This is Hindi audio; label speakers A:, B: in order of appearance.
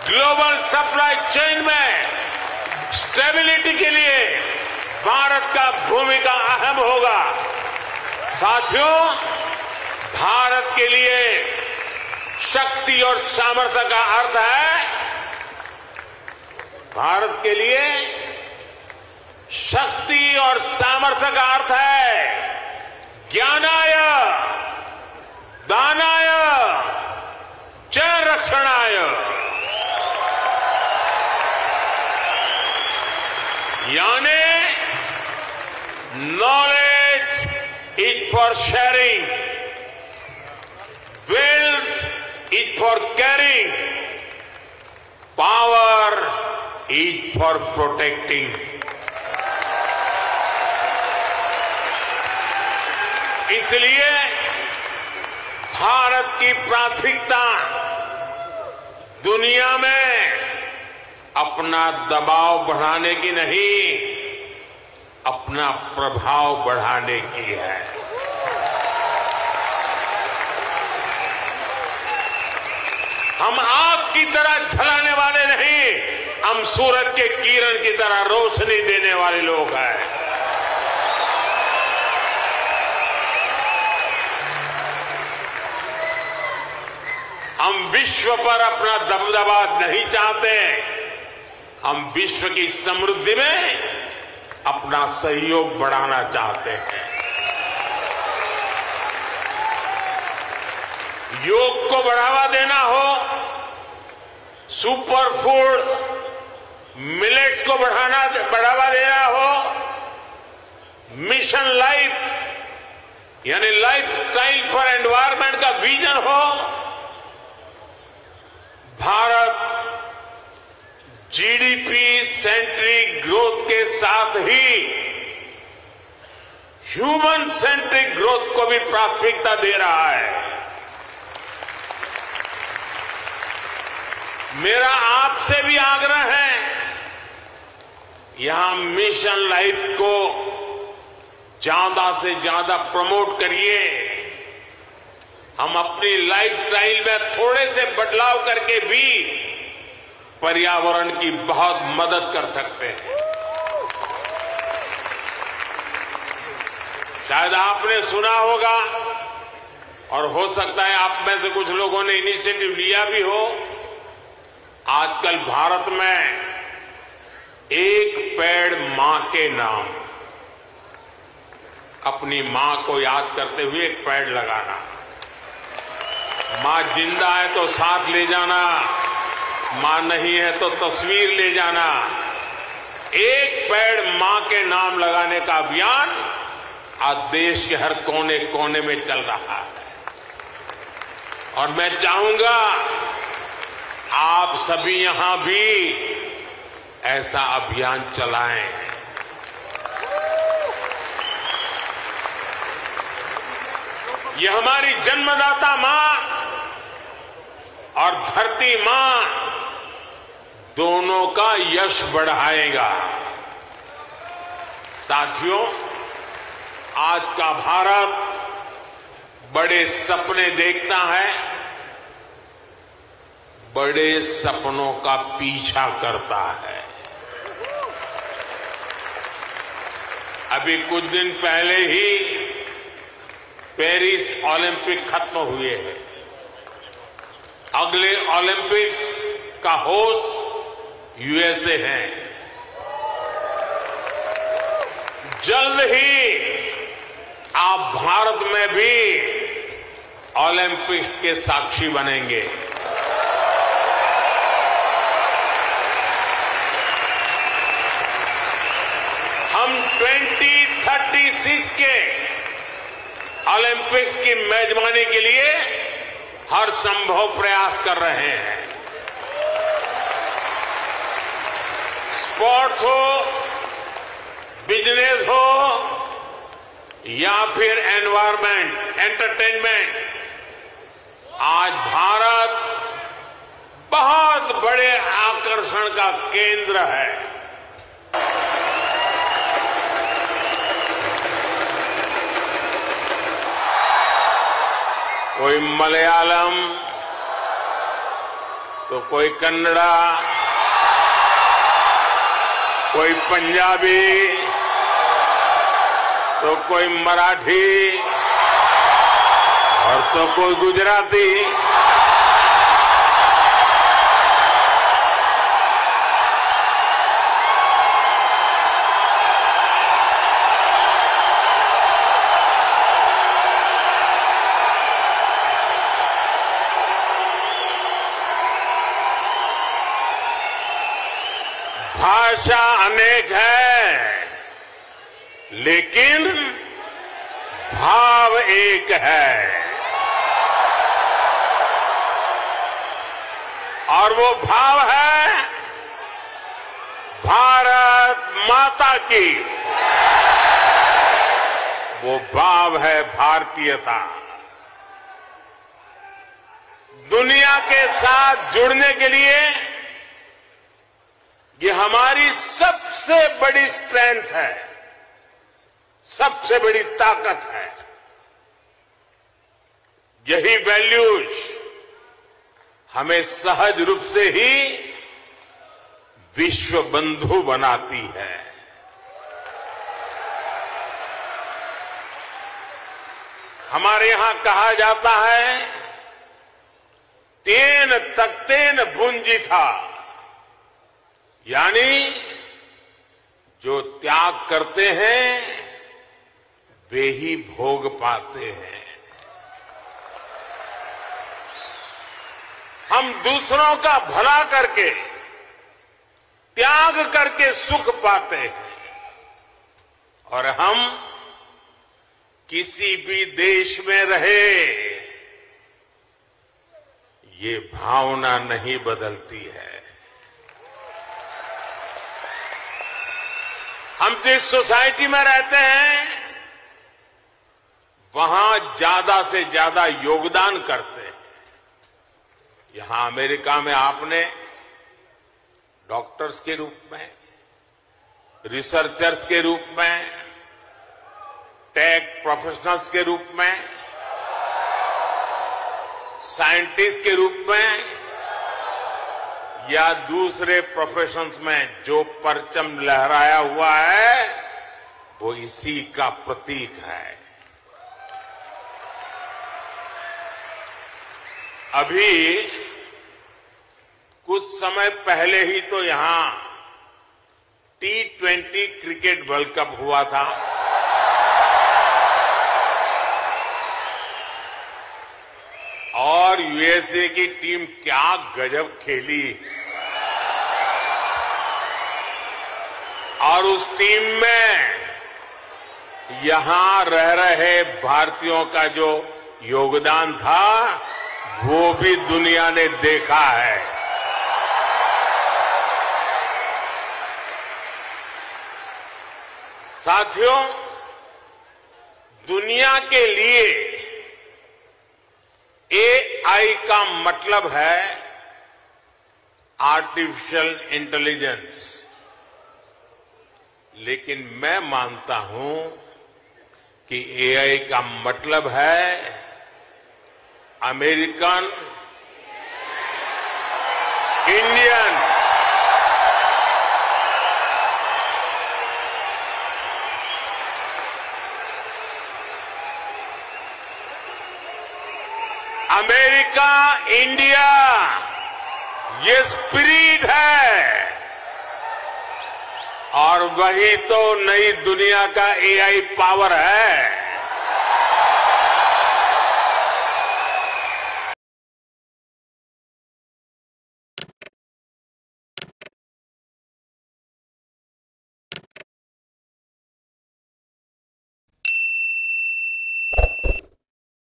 A: ग्लोबल सप्लाई चेन में स्टेबिलिटी के लिए भारत का भूमिका अहम होगा। साथियों, भारत के लिए शक्ति और सामर्थ्य का अर्थ है, भारत के लिए शक्ति और सामर्थ्य का अर्थ है ज्ञानाय, दानाय, च रक्षणाय। यानी knowledge is for sharing, wealth is for carrying, power is for protecting. इसलिए भारत की प्राथमिकता दुनिया में अपना दबाव बढ़ाने की नहीं, अपना प्रभाव बढ़ाने की है। हम आग की तरह जलाने वाले नहीं, हम सूरज के किरण की तरह रोशनी देने वाले लोग हैं। हम विश्व पर अपना दबदबा नहीं चाहते, हम विश्व की समृद्धि में अपना सहयोग बढ़ाना चाहते हैं। योग को बढ़ावा देना हो, सुपर फूड मिलेट्स को बढ़ावा देना हो, मिशन लाइफ यानी लाइफ स्टाइल फॉर एनवायरमेंट का विजन हो, भारत जीडीपी सेंट्रिक ग्रोथ के साथ ही ह्यूमन सेंट्रिक ग्रोथ को भी प्राथमिकता दे रहा है। मेरा आपसे भी आग्रह है, यहां मिशन लाइफ को ज्यादा से ज्यादा प्रमोट करिए। हम अपनी लाइफस्टाइल में थोड़े से बदलाव करके भी पर्यावरण की बहुत मदद कर सकते हैं। शायद आपने सुना होगा और हो सकता है आप में से कुछ लोगों ने इनिशिएटिव लिया भी हो, आजकल भारत में एक पेड़ मां के नाम, अपनी मां को याद करते हुए एक पेड़ लगाना। मां जिंदा है तो साथ ले जाना, मां नहीं है तो तस्वीर ले जाना। एक पेड़ मां के नाम लगाने का अभियान आज देश के हर कोने कोने में चल रहा है और मैं चाहूंगा आप सभी यहां भी ऐसा अभियान चलाएं। ये हमारी जन्मदाता मां और धरती मां दोनों का यश बढ़ाएगा। साथियों, आज का भारत बड़े सपने देखता है, बड़े सपनों का पीछा करता है। अभी कुछ दिन पहले ही पेरिस ओलंपिक खत्म हुए हैं। अगले ओलंपिक्स का होस्ट यूएसए है। जल्द ही आप भारत में भी ओलंपिक्स के साक्षी बनेंगे। हम 2036 के ओलंपिक्स की मेजबानी के लिए हर संभव प्रयास कर रहे हैं। स्पोर्ट्स हो, बिजनेस हो या फिर एनवायरमेंट, एंटरटेनमेंट, आज भारत बहुत बड़े आकर्षण का केंद्र है। कोई मलयालम, तो कोई कन्नड़ा, कोई पंजाबी, तो कोई मराठी और तो कोई गुजराती। भाषा अनेक है, लेकिन भाव एक है, और वो भाव है भारत माता की। वो भाव है भारतीयता। दुनिया के साथ जुड़ने के लिए ये हमारी सबसे बड़ी स्ट्रेंथ है, सबसे बड़ी ताकत है। यही वैल्यूज हमें सहज रूप से ही विश्व बंधु बनाती है। हमारे यहां कहा जाता है, तेन तख्तेन भुंजी था, यानी जो त्याग करते हैं वे ही भोग पाते हैं। हम दूसरों का भला करके, त्याग करके सुख पाते हैं, और हम किसी भी देश में रहे, ये भावना नहीं बदलती है। हम जिस सोसाइटी में रहते हैं वहां ज्यादा से ज्यादा योगदान करते हैं। यहां अमेरिका में आपने डॉक्टर्स के रूप में, रिसर्चर्स के रूप में, टेक प्रोफेशनल्स के रूप में, साइंटिस्ट के रूप में या दूसरे प्रोफेशंस में जो परचम लहराया हुआ है वो इसी का प्रतीक है। अभी कुछ समय पहले ही तो यहां T20 क्रिकेट वर्ल्ड कप हुआ था। और यूएसए की टीम क्या गजब खेली, और उस टीम में यहां रह रहे भारतीयों का जो योगदान था वो भी दुनिया ने देखा है। साथियों, दुनिया के लिए AI का मतलब है आर्टिफिशियल इंटेलिजेंस, लेकिन मैं मानता हूं कि AI का मतलब है अमेरिकन इंडियन अमेरिका इंडिया, ये स्पिरिट है, और वही तो नई दुनिया का AI पावर है।